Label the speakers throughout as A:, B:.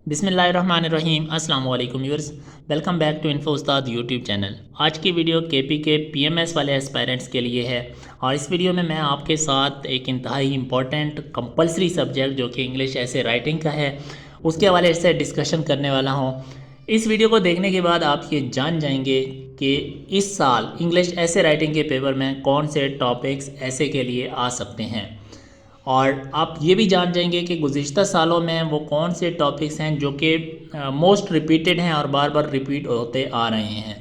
A: बिस्मिल्लाहिर्रहमानिर्रहीम अस्सलाम वालेकुम viewers. Welcome back to Info Ustad YouTube channel. आज की वीडियो केपी के पीएमएस वाले एस्पायरेंट्स के लिए है और इस वीडियो में मैं आपके साथ एक इंतहाई इम्पॉर्टेंट कंपलसरी सब्जेक्ट जो कि इंग्लिश ऐसे राइटिंग का है उसके हवाले से डिस्कशन करने वाला हूँ। इस वीडियो को देखने के बाद आप ये जान जाएंगे कि इस साल इंग्लिश ऐसे राइटिंग के पेपर में कौन से टॉपिक्स ऐसे के लिए आ सकते हैं और आप ये भी जान जाएंगे कि गुज़िश्ता सालों में वो कौन से टॉपिक्स हैं जो कि मोस्ट रिपीटेड हैं और बार बार रिपीट होते आ रहे हैं।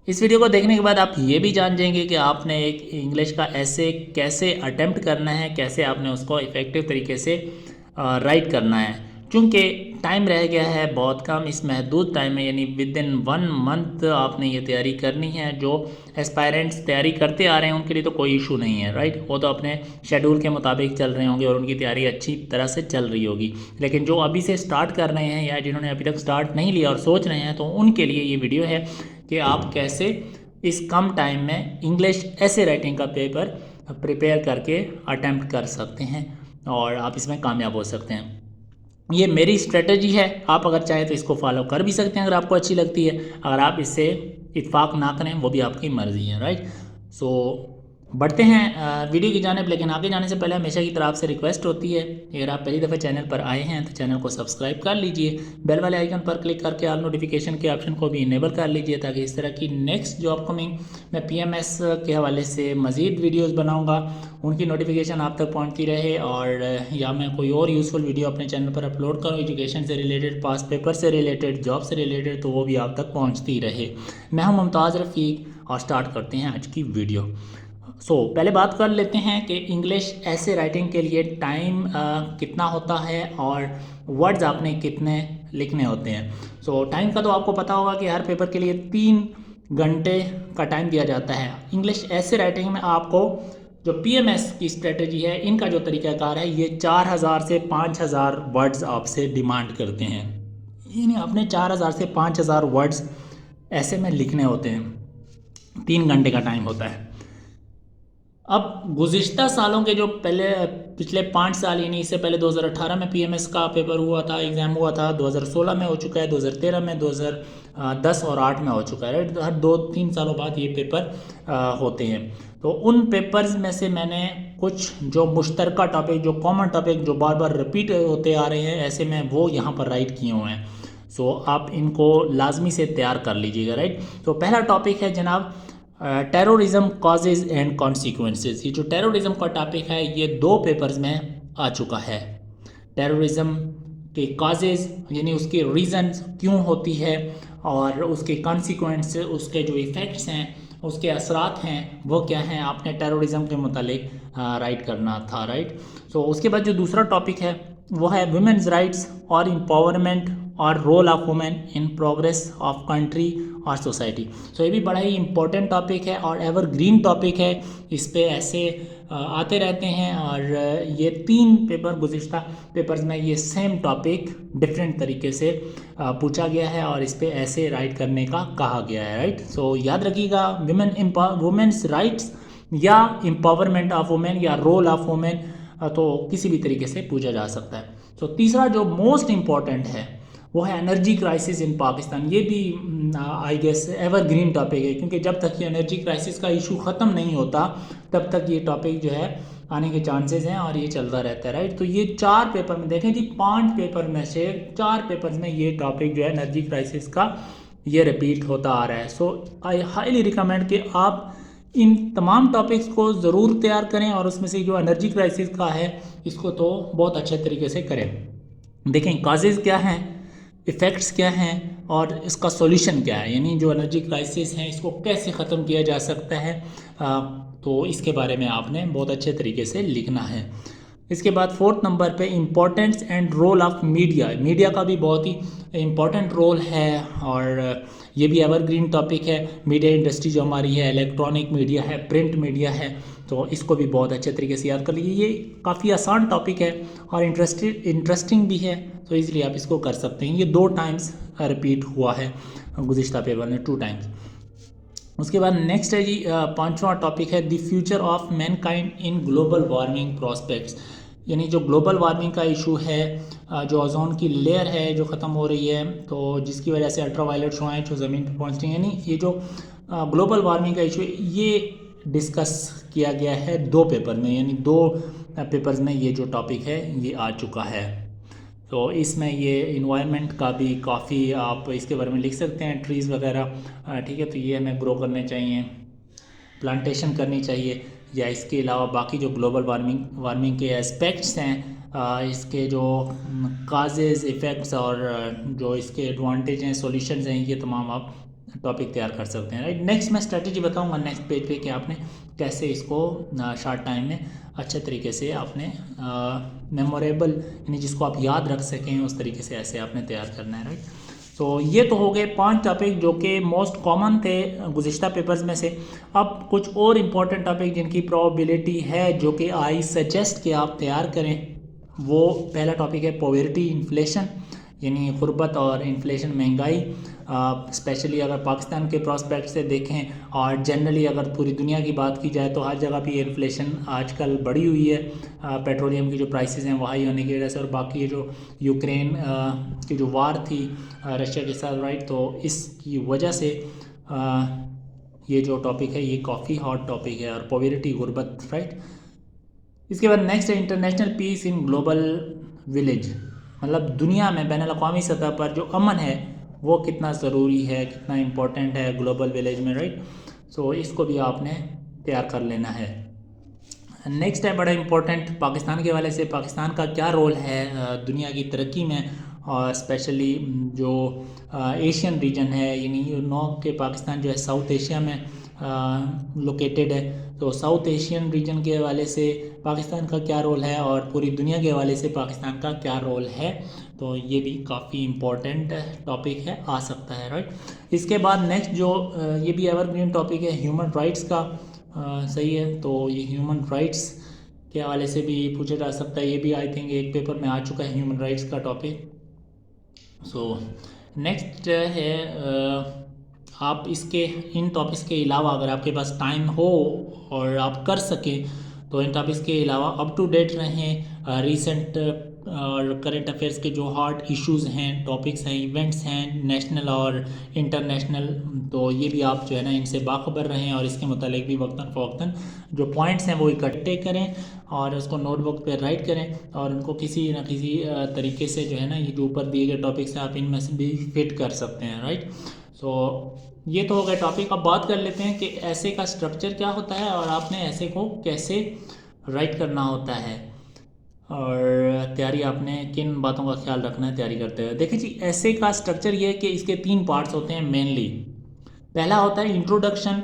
A: इस वीडियो को देखने के बाद आप ये भी जान जाएंगे कि आपने एक इंग्लिश का ऐसे कैसे अटेम्प्ट करना है, कैसे आपने उसको इफ़ेक्टिव तरीके से राइट करना है। क्योंकि टाइम रह गया है बहुत कम, इस महदूद टाइम में यानी विद इन 1 मंथ आपने ये तैयारी करनी है। जो एस्पायरेंट्स तैयारी करते आ रहे हैं उनके लिए तो कोई इशू नहीं है, राइट। वो तो अपने शेड्यूल के मुताबिक चल रहे होंगे और उनकी तैयारी अच्छी तरह से चल रही होगी। लेकिन जो अभी से स्टार्ट कर रहे हैं या जिन्होंने अभी तक स्टार्ट नहीं लिया और सोच रहे हैं, तो उनके लिए ये वीडियो है कि आप कैसे इस कम टाइम में इंग्लिश ऐसे राइटिंग का पेपर प्रिपेयर करके अटैम्प्ट कर सकते हैं और आप इसमें कामयाब हो सकते हैं। ये मेरी स्ट्रेटजी है, आप अगर चाहें तो इसको फॉलो कर भी सकते हैं अगर आपको अच्छी लगती है। अगर आप इससे इत्फाक ना करें वो भी आपकी मर्ज़ी है, राइट। सो बढ़ते हैं वीडियो की जानिब। लेकिन आगे जाने से पहले हमेशा की तरफ आपसे रिक्वेस्ट होती है, अगर आप पहली दफ़ा चैनल पर आए हैं तो चैनल को सब्सक्राइब कर लीजिए, बेल वाले आइकन पर क्लिक करके ऑल नोटिफिकेशन के ऑप्शन को भी इनेबल कर लीजिए, ताकि इस तरह की नेक्स्ट जो अपकमिंग मैं पीएमएस के हवाले से मज़ीद वीडियोज़ बनाऊँगा उनकी नोटिफिकेशन आप तक पहुँचती रहे। और या मैं कोई और यूज़फुल वीडियो अपने चैनल पर अपलोड करूँ एजुकेशन से रिलेटेड, पास पेपर से रिलेटेड, जॉब से रिलेटेड, तो वो भी आप तक पहुँचती रहे। मैं हूँ मुमताज़ रफ़ीक और स्टार्ट करते हैं आज की वीडियो। पहले बात कर लेते हैं कि इंग्लिश ऐसे राइटिंग के लिए टाइम कितना होता है और वर्ड्स आपने कितने लिखने होते हैं। टाइम का तो आपको पता होगा कि हर पेपर के लिए 3 घंटे का टाइम दिया जाता है। इंग्लिश ऐसे राइटिंग में आपको जो पीएमएस की स्ट्रेटजी है, इनका जो तरीक़ाकार है, ये 4000 से 5000 वर्ड्स आपसे डिमांड करते हैं। यानी आपने 4000 से 5000 वर्ड्स ऐसे में लिखने होते हैं। 3 घंटे का टाइम होता है। अब गुज़िश्ता सालों के जो पिछले 5 साल, यानी इससे पहले 2018 में पीएमएस का पेपर हुआ था, एग्ज़ाम हुआ था, 2016 में हो चुका है, 2013 में, 2010 और 8 में हो चुका है, राइट। हर 2-3 सालों बाद ये पेपर होते हैं। तो उन पेपर्स में से मैंने कुछ जो मुश्तरका टॉपिक, जो कॉमन टॉपिक, जो बार बार रिपीट होते आ रहे हैं, ऐसे में वो यहाँ पर राइट किए हुए हैं। आप इनको लाजमी से तैयार कर लीजिएगा, राइट। तो पहला टॉपिक है जनाब टेररिज्म कॉजेज़ एंड कॉन्सिक्वेंसेस। ये जो टेररिज्म का टॉपिक है ये 2 पेपर्स में आ चुका है। टेररिज्म के कॉजेज़ यानी उसके रीज़न्स क्यों होती है, और उसके कॉन्सिक्वेंस, उसके जो इफ़ेक्ट्स हैं, उसके असरात हैं, वो क्या हैं, आपने टेररिज्म के मुतालिक राइट करना था, राइट। उसके बाद जो दूसरा टॉपिक है वो है वुमेन्स राइट्स और एम्पावरमेंट और role of women in progress of country और सोसाइटी। ये भी बड़ा ही इंपॉर्टेंट टॉपिक है और एवरग्रीन टॉपिक है। इस पे ऐसे आते रहते हैं और ये 3 पेपर गुज़िश्ता पेपर्स में ये सेम टॉपिक डिफरेंट तरीके से पूछा गया है और इस पे ऐसे राइट करने का कहा गया है, राइट। याद रखिएगा, वुमेन्स राइट्स या एम्पावरमेंट ऑफ वुमेन या रोल ऑफ वुमेन, तो किसी भी तरीके से पूछा जा सकता है। तीसरा जो मोस्ट इम्पॉर्टेंट है वो है एनर्जी क्राइसिस इन पाकिस्तान। ये भी आई गेस एवरग्रीन टॉपिक है, क्योंकि जब तक ये एनर्जी क्राइसिस का इशू ख़त्म नहीं होता तब तक ये टॉपिक जो है आने के चांसेस हैं और ये चलता रहता है, राइट। ये 4 पेपर में देखें जी, 5 पेपर में से 4 पेपर में ये टॉपिक जो है एनर्जी क्राइसिस का ये रिपीट होता आ रहा है। आई हाईली रिकमेंड कि आप इन तमाम टॉपिक्स को ज़रूर तैयार करें और उसमें से जो एनर्जी क्राइसिस का है इसको तो बहुत अच्छे तरीके से करें। देखें काजेज़ क्या हैं, इफ़ेक्ट्स क्या हैं और इसका सॉल्यूशन क्या है, यानी जो एनर्जी क्राइसिस है इसको कैसे ख़त्म किया जा सकता है। तो इसके बारे में आपने बहुत अच्छे तरीके से लिखना है। इसके बाद 4th नंबर पे importance and role of media. Media का भी बहुत ही इम्पोर्टेंट रोल है और ये भी एवरग्रीन टॉपिक है। मीडिया इंडस्ट्री जो हमारी है, इलेक्ट्रॉनिक मीडिया है, प्रिंट मीडिया है, तो इसको भी बहुत अच्छे तरीके से याद कर लीजिए। ये काफ़ी आसान टॉपिक है और इंटरेस्टिंग भी है, तो इसलिए आप इसको कर सकते हैं। ये 2 टाइम्स रिपीट हुआ है गुज़िश्ता पेपर में, 2 टाइम्स। उसके बाद नेक्स्ट है जी 5वां टॉपिक है the future of Mankind in global warming prospects. यानी जो ग्लोबल वार्मिंग का इशू है, जो ओजोन की लेयर है जो ख़त्म हो रही है, तो जिसकी वजह से अल्ट्रावायलेट शुआएं जो ज़मीन पर पहुंच रही हैं, यानी ये जो ग्लोबल वार्मिंग का इशू है ये डिस्कस किया गया है 2 पेपर में, यानी 2 पेपर्स में ये जो टॉपिक है ये आ चुका है। तो इसमें ये इन्वायरमेंट का भी काफ़ी आप इसके बारे में लिख सकते हैं, ट्रीज़ वगैरह, ठीक है, तो ये हमें ग्रो करने चाहिए, प्लांटेशन करनी चाहिए, या इसके अलावा बाकी जो ग्लोबल वार्मिंग के एस्पेक्ट्स हैं, इसके जो काजेज़ इफ़ेक्ट्स और जो इसके एडवांटेज हैं, सॉल्यूशंस हैं, ये तमाम आप टॉपिक तैयार कर सकते हैं, राइट। नेक्स्ट मैं स्ट्रेटजी बताऊंगा नेक्स्ट पेज पे कि आपने कैसे इसको शॉर्ट टाइम में अच्छे तरीके से आपने मेमोरेबल, यानी जिसको आप याद रख सकें उस तरीके से ऐसे आपने तैयार करना है, राइट। तो ये तो हो गए 5 टॉपिक जो कि मोस्ट कॉमन थे गुज़िश्ता पेपर्स में से। अब कुछ और इम्पॉर्टेंट टॉपिक जिनकी प्रोबेबिलिटी है जो कि आई सजेस्ट कि आप तैयार करें, वो पहला टॉपिक है पॉवर्टी इन्फ्लेशन, यानी गुर्बत और इन्फ्लेशन, महंगाई। स्पेशली अगर पाकिस्तान के प्रोस्पेक्ट से देखें और जनरली अगर पूरी दुनिया की बात की जाए तो हर जगह पे इन्फ्लेशन आजकल बढ़ी हुई है, पेट्रोलियम की जो प्राइसेस हैं वो हाई होने की वजह से, और बाकी ये जो यूक्रेन की जो वार थी रशिया के साथ, राइट, तो इसकी वजह से ये जो टॉपिक है ये काफ़ी हॉट टॉपिक है, और पॉवर्टी, गुर्बत, राइट। इसके बाद नेक्स्ट है international peace in global village, मतलब दुनिया में बैन अवी सतह पर जो अमन है वो कितना ज़रूरी है, कितना इम्पोर्टेंट है ग्लोबल विलेज में, राइट। सो इसको भी आपने तैयार कर लेना है। नेक्स्ट है बड़ा इम्पोर्टेंट पाकिस्तान के हवाले से, पाकिस्तान का क्या रोल है दुनिया की तरक्की में, और स्पेशली जो एशियन रीजन है, यानी यू नो कि पाकिस्तान जो है साउथ एशिया में लोकेटेड है, तो साउथ एशियन रीजन के हवाले से पाकिस्तान का क्या रोल है और पूरी दुनिया के हवाले से पाकिस्तान का क्या रोल है, तो ये भी काफ़ी इम्पोर्टेंट टॉपिक है, आ सकता है, राइट। इसके बाद नेक्स्ट जो ये भी एवरग्रीन टॉपिक है ह्यूमन राइट्स का, सही है, तो ये ह्यूमन राइट्स के हवाले से भी पूछा जा सकता है, ये भी आई थिंक एक पेपर में आ चुका है ह्यूमन राइट्स का टॉपिक। सो नेक्स्ट है आप इसके इन टॉपिक्स के अलावा अगर आपके पास टाइम हो और आप कर सकें तो इन टॉपिक्स के अलावा अप टू डेट रहें, रीसेंट और करंट अफेयर्स के जो हॉट इश्यूज़ हैं, टॉपिक्स हैं, इवेंट्स हैं नेशनल और इंटरनेशनल, तो ये भी आप जो है ना इनसे बाखबर रहें, और इसके मुतालिक भी वक्तन फ़वक्तन जो पॉइंट्स हैं वो इकट्ठे करें और उसको नोटबुक पे राइट करें, और उनको किसी न किसी तरीके से जो है ना ये जो ऊपर दिए गए टॉपिक्स हैं आप इनमें से भी फिट कर सकते हैं, राइट। सो ये तो हो गया टॉपिक। अब बात कर लेते हैं कि ऐसे का स्ट्रक्चर क्या होता है और आपने ऐसे को कैसे राइट करना होता है, और तैयारी आपने किन बातों का ख्याल रखना है तैयारी करते हुए। देखिए जी, ऐसे का स्ट्रक्चर ये है कि इसके 3 पार्ट्स होते हैं मेनली। पहला होता है इंट्रोडक्शन,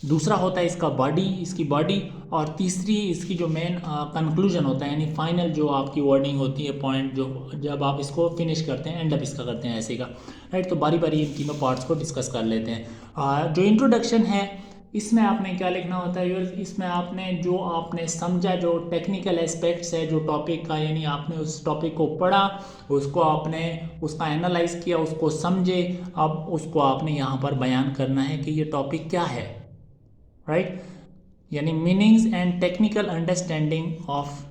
A: दूसरा होता है इसका बॉडी, इसकी बॉडी, और तीसरी इसकी जो मेन कंक्लूजन होता है, यानी फाइनल जो आपकी वर्डिंग होती है, पॉइंट जो जब आप इसको फिनिश करते हैं, एंड अप इसका करते हैं ऐसे का, राइट। तो बारी बारी इन तीनों पार्ट्स को डिस्कस कर लेते हैं। जो इंट्रोडक्शन है इसमें आपने क्या लिखना होता है व्यूअर्स, इसमें आपने जो आपने समझा, जो टेक्निकल एस्पेक्ट्स है जो टॉपिक का, यानी आपने उस टॉपिक को पढ़ा, उसको आपने उसका एनालाइज किया, उसको समझे, अब उसको आपने यहाँ पर बयान करना है कि ये टॉपिक क्या है, राइट। यानी meanings and technical understanding of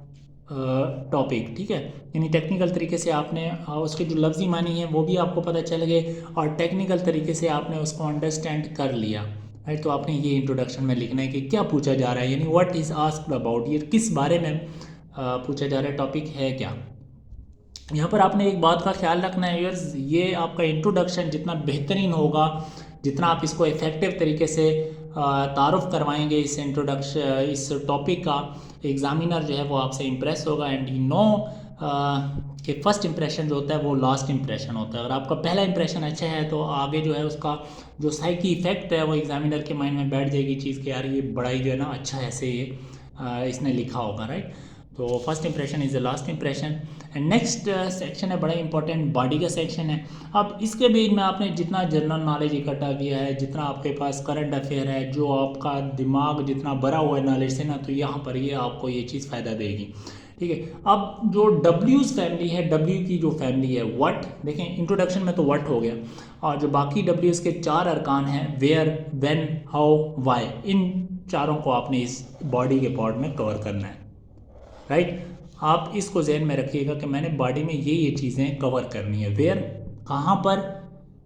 A: topic, ठीक है, यानी टेक्निकल तरीके से आपने उसके जो लफ्ज़ी मानी है वो भी आपको पता चल गए, और टेक्निकल तरीके से आपने उसको अंडरस्टैंड कर लिया, राइट। तो आपने ये इंट्रोडक्शन में लिखना है कि क्या पूछा जा रहा है, यानी व्हाट इज़ आस्क्ड अबाउट, ये किस बारे में पूछा जा रहा है, टॉपिक है क्या। यहाँ पर आपने एक बात का ख्याल रखना है व्यूअर्स, ये आपका इंट्रोडक्शन जितना बेहतरीन होगा, जितना आप इसको इफ़ेक्टिव तरीके से तारुफ करवाएंगे इस इंट्रोडक्शन, इस टॉपिक का, एग्जामिनर जो है वो आपसे इम्प्रेस होगा। एंड यू नो कि फर्स्ट इंप्रेशन जो होता है वो लास्ट इंप्रेशन होता है। अगर आपका पहला इंप्रेशन अच्छा है तो आगे जो है उसका जो साइकी इफेक्ट है वो एग्जामिनर के माइंड में बैठ जाएगी चीज़ कि यार ये बड़ा ही जो है ना अच्छा ऐसे ये इसने लिखा होगा, राइट। तो first impression is the last impression. And next section है बड़ा इंपॉर्टेंट, बॉडी का सेक्शन है। अब इसके बीच में आपने जितना जनरल नॉलेज इकट्ठा किया है, जितना आपके पास करंट अफेयर है, जो आपका दिमाग जितना भरा हुआ है नॉलेज से ना, तो यहाँ पर ये आपको ये चीज़ फ़ायदा देगी, ठीक है। अब जो W's फैमिली है, W की जो फैमिली है व्हाट, देखें इंट्रोडक्शन में तो व्हाट हो गया, और जो बाकी W's के 4 अरकान हैं, वेयर, व्हेन, हाउ, व्हाई, इन चारों को आपने इस बॉडी के पार्ट में कवर करना है, राइट। आप इसको जहन में रखिएगा कि मैंने बॉडी में ये चीज़ें कवर करनी है। वेयर, कहाँ पर,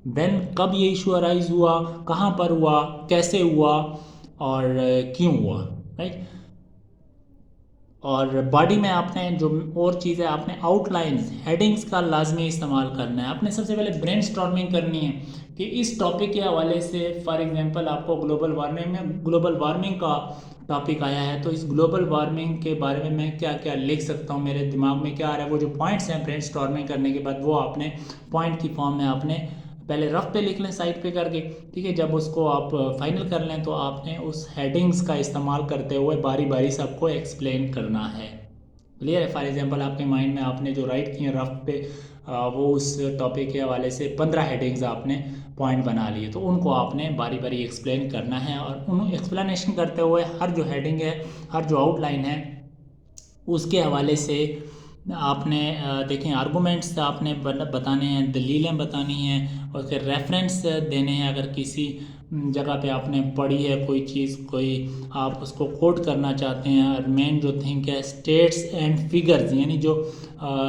A: व्हेन, कब ये इशू अराइज हुआ, कहाँ पर हुआ, कैसे हुआ और क्यों हुआ, राइट। और बॉडी में आपने जो और चीज़ें, आपने आउटलाइंस, हेडिंग्स का लाजमी इस्तेमाल करना है। आपने सबसे पहले ब्रेनस्टॉर्मिंग करनी है कि इस टॉपिक के हवाले से, फॉर एग्जांपल आपको ग्लोबल वार्मिंग का टॉपिक आया है, तो इस ग्लोबल वार्मिंग के बारे में मैं क्या क्या लिख सकता हूँ, मेरे दिमाग में क्या आ रहा है, वो जो पॉइंट्स हैं ब्रेनस्टॉर्मिंग करने के बाद वो आपने पॉइंट की फॉर्म में आपने पहले रफ पे लिख लें साइड पे करके, ठीक है। जब उसको आप फाइनल कर लें तो आपने उस हेडिंग्स का इस्तेमाल करते हुए बारी बारी सबको एक्सप्लेन करना है। क्लियर है। फॉर एग्जांपल आपके माइंड में आपने जो राइट किए रफ पे, वो उस टॉपिक के हवाले से 15 हेडिंग्स आपने पॉइंट बना लिए, तो उनको आपने बारी बारी एक्सप्लेन करना है। और उन एक्सप्लेनेशन करते हुए हर जो हेडिंग है, हर जो आउटलाइन है, उसके हवाले से आपने देखें आर्गूमेंट्स आपने बताने हैं, दलीलें बतानी हैं, और फिर रेफरेंस देने हैं। अगर किसी जगह पे आपने पढ़ी है कोई चीज़, कोई आप उसको कोट करना चाहते हैं। और मेन जो थिंक है स्टेट्स एंड फिगर्स, यानी जो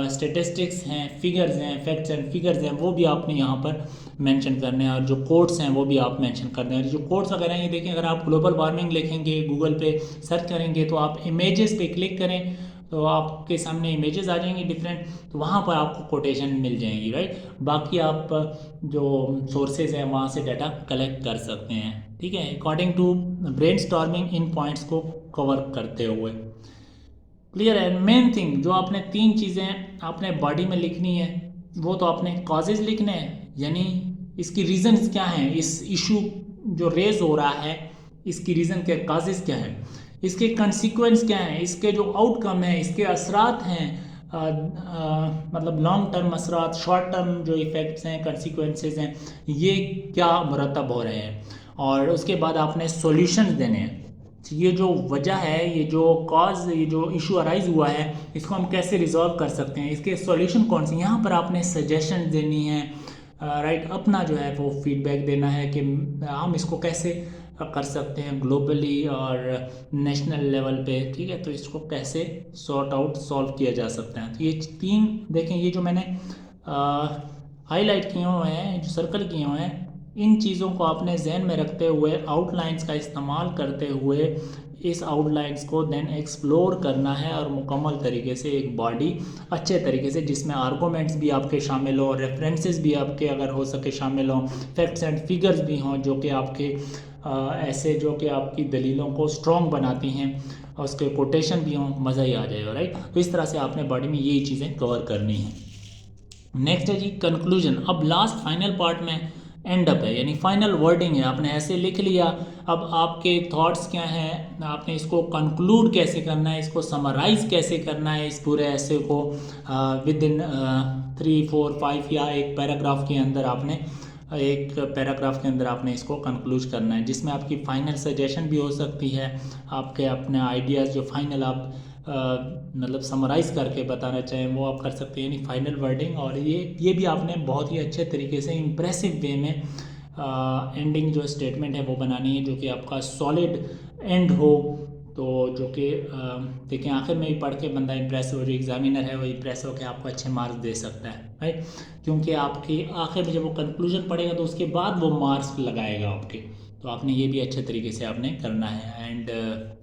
A: स्टेटिस्टिक्स हैं, फिगर्स हैं, फैक्ट्स एंड फिगर्स हैं, वो भी आपने यहाँ पर मेंशन करने हैं। और जो कोट्स हैं वो भी आप मेंशन करने हैं। जो कोट्स वगैरह हैं, ये देखें, अगर आप ग्लोबल वार्मिंग लिखेंगे, गूगल पे सर्च करेंगे, तो आप इमेजेस पे क्लिक करें तो आपके सामने इमेजेस आ जाएंगी डिफरेंट, तो वहाँ पर आपको कोटेशन मिल जाएंगी, राइट। बाकी आप जो सोर्सेज हैं वहाँ से डाटा कलेक्ट कर सकते हैं, ठीक है, अकॉर्डिंग टू ब्रेनस्टॉर्मिंग इन पॉइंट्स को कवर करते हुए। क्लियर है। मेन थिंग जो आपने 3 चीज़ें आपने बॉडी में लिखनी है, वो तो आपने कॉजेज लिखने हैं, यानी इसकी रीजंस क्या हैं, इस इशू जो रेज हो रहा है इसकी रीज़न क्या, काजेज क्या है, इसके कंसिक्वेंस क्या हैं, इसके जो आउटकम है, इसके असरात हैं, मतलब लॉन्ग टर्म असरात, शॉर्ट टर्म जो इफ़ेक्ट्स हैं, कंसिक्वेंसेस हैं, ये क्या मुरतब हो रहे हैं। और उसके बाद आपने सॉल्यूशंस देने हैं। ये जो वजह है, ये जो कॉज, ये जो इशू अराइज हुआ है, इसको हम कैसे रिजॉल्व कर सकते हैं, इसके सॉल्यूशन कौन से, यहाँ पर आपने सजेशन देनी है, राइट। अपना जो है वो फीडबैक देना है कि हम इसको कैसे कर सकते हैं ग्लोबली और नेशनल लेवल पे, ठीक है, तो इसको कैसे सॉर्ट आउट, सॉल्व किया जा सकता है। तो ये 3 देखें, ये जो मैंने हाईलाइट किए हुए हैं, जो सर्कल किए हुए हैं, इन चीज़ों को आपने जहन में रखते हुए, आउटलाइंस का इस्तेमाल करते हुए इस आउटलाइंस को देन एक्सप्लोर करना है, और मुकम्मल तरीके से एक बॉडी अच्छे तरीके से, जिसमें आर्गूमेंट्स भी आपके शामिल हो, रेफरेंसेस भी आपके अगर हो सके शामिल हों, फैक्ट्स एंड फिगर्स भी हों जो कि आपके ऐसे जो कि आपकी दलीलों को स्ट्रॉन्ग बनाती हैं, और उसके कोटेशन भी हों, मज़ा ही आ जाएगा, राइट। तो इस तरह से आपने बॉडी में यही चीज़ें कवर करनी है। नेक्स्ट है जी कंक्लूजन। अब लास्ट फाइनल पार्ट में एंड अप है, यानी फाइनल वर्डिंग है। आपने ऐसे लिख लिया, अब आपके थॉट्स क्या हैं, आपने इसको कंक्लूड कैसे करना है, इसको समराइज कैसे करना है, इस पूरे ऐसे को विद इन 3, 4, 5 या एक पैराग्राफ के अंदर आपने इसको कंक्लूज करना है, जिसमें आपकी फाइनल सजेशन भी हो सकती है, आपके अपने आइडियाज़ जो फाइनल आप मतलब समराइज करके बताना चाहें वो आप कर सकते हैं, यानी फाइनल वर्डिंग। और ये भी आपने बहुत ही अच्छे तरीके से इम्प्रेसिव वे में एंडिंग जो स्टेटमेंट है वो बनानी है, जो कि आपका सॉलिड एंड हो, तो जो कि देखिए आखिर में भी पढ़ के बंदा इम्प्रेस हो, जो एग्जामिनर है वो इम्प्रेस हो के आपको अच्छे मार्क्स दे सकता है, राइट। क्योंकि आपकी आखिर में जब वो कंक्लूजन पढ़ेगा तो उसके बाद वो मार्क्स लगाएगा आपके, तो आपने ये भी अच्छे तरीके से आपने करना है। And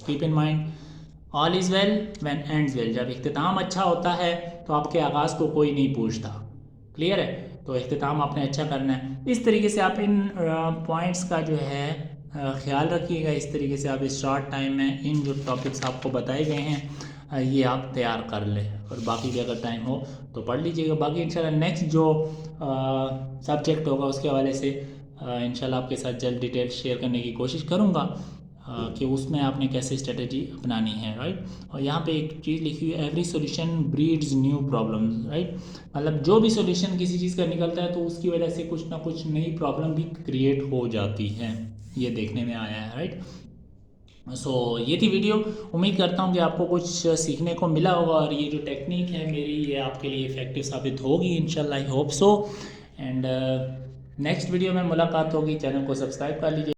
A: keep in mind all is well when ends well. जब इख्तिताम अच्छा होता है तो आपके आगाज़ को कोई नहीं पूछता, क्लियर है। तो इख्तिताम आपने अच्छा करना है। इस तरीके से आप इन पॉइंट्स का जो है ख्याल रखिएगा। इस तरीके से आप इस शॉर्ट टाइम में इन जो टॉपिक्स आपको बताए गए हैं ये आप तैयार कर लें, और बाकी भी अगर टाइम हो तो पढ़ लीजिएगा। बाकी इंशाल्लाह नेक्स्ट जो सब्जेक्ट होगा उसके हवाले से इंशाल्लाह आपके साथ जल्द डिटेल शेयर करने की कोशिश करूँगा कि उसमें आपने कैसे स्ट्रेटजी अपनानी है, राइट। और यहाँ पे एक चीज़ लिखी हुई है, every solution breeds new problems, right. मतलब जो भी सॉल्यूशन किसी चीज़ का निकलता है तो उसकी वजह से कुछ ना कुछ नई प्रॉब्लम भी क्रिएट हो जाती है, ये देखने में आया है, राइट। सो ये थी वीडियो। उम्मीद करता हूँ कि आपको कुछ सीखने को मिला होगा, और ये जो टेक्निक है मेरी ये आपके लिए इफ़ेक्टिव साबित होगी इंशाल्लाह, I hope so. And next video में मुलाकात होगी। चैनल को सब्सक्राइब कर लीजिए।